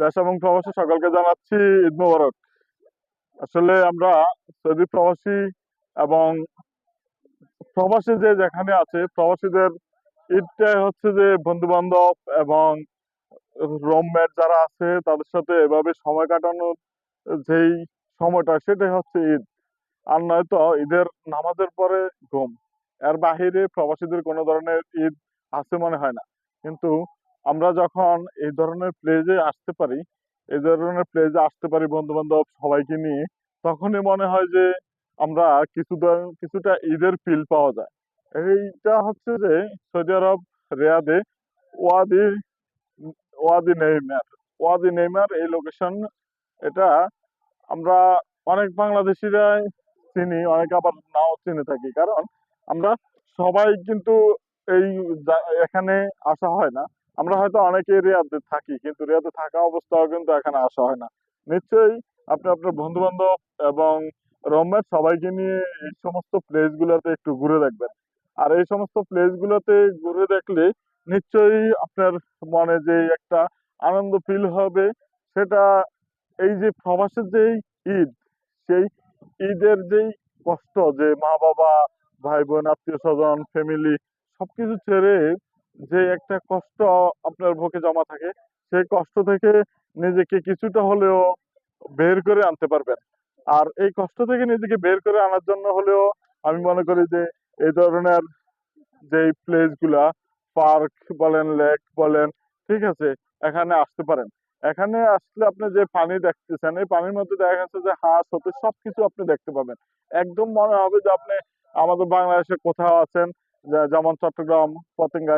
দেশ এবং প্রবাসী সকলকে জানাচ্ছি ঈদ মোবারক। আসলে আমরা সৌদি প্রবাসী এবং প্রবাসী যে যেখানে আছে প্রবাসীদের ঈদটাই হচ্ছে যে বন্ধু বান্ধব এবং রুমমেট যারা আছে তাদের সাথে এভাবে সময় কাটানোর যেই সময়টা সেটাই হচ্ছে ঈদ। আর নয়তো ঈদের নামাজের পরে ঘুম। এর বাহিরে প্রবাসীদের কোনো ধরনের ঈদ আছে মনে হয় না। কিন্তু আমরা যখন এই ধরনের প্লেজে আসতে পারি, এই ধরনের প্লেজে আসতে পারি বন্ধু-বান্ধব সবাইকে নিয়ে, তখনই মনে হয় যে আমরা কিছুটা ঈদের ফিল পাওয়া যায়। এইটা হচ্ছে যে সৌদি আরব রিয়াদে ওয়াদি ওয়াদি নেইমার। ওয়াদি নেইমার এই লোকেশন এটা আমরা অনেক বাংলাদেশিরাই চিনি, অনেকে আবার নাও চিনে থাকি। কারণ আমরা সবাই কিন্তু এই এখানে আসা হয় না। আমরা হয়তো অনেকে রিয়াদে থাকি, কিন্তু রিয়াদে থাকা অবস্থাও কিন্তু এখানে আসা হয় না। নিশ্চয়ই আপনি আপনার বন্ধু-বান্ধব এবং রুমমেট সবাইকে নিয়ে এই সমস্ত প্লেস গুলোতে একটু ঘুরে দেখবেন। আর এই সমস্ত প্লেস গুলোতে ঘুরে দেখলে নিশ্চয়ই আপনার মনে যে একটা আনন্দ ফিল হবে, সেটা এই যে প্রবাসের যেই ঈদ, সেই ঈদের যেই কষ্ট যে মা-বাবা, ভাই-বোন, আত্মীয়-স্বজন, ফ্যামিলি সবকিছু ছেড়ে যে একটা কষ্ট আপনার বুকে জমা থাকে, সেই কষ্ট থেকে নিজেকে কিছুটা হলেও বের করে আনতে পারবেন। আর এই কষ্ট থেকে নিজেকে বের করে আনার জন্য হলেও আমি মনে করি যে এই ধরনের যেই প্লেস গুলা, পার্ক বলেন, লেক বলেন, ঠিক আছে, এখানে আসতে পারেন। এখানে আসলে আপনি যে পানি দেখতেছেন এই পানির মধ্যে দেখা যাচ্ছে যে হাঁস হতে সবকিছু আপনি দেখতে পাবেন। একদম মনে হবে যে আপনি আমাদের বাংলাদেশে কোথাও আছেন, যেমন চট্টগ্রাম, পতেঙ্গা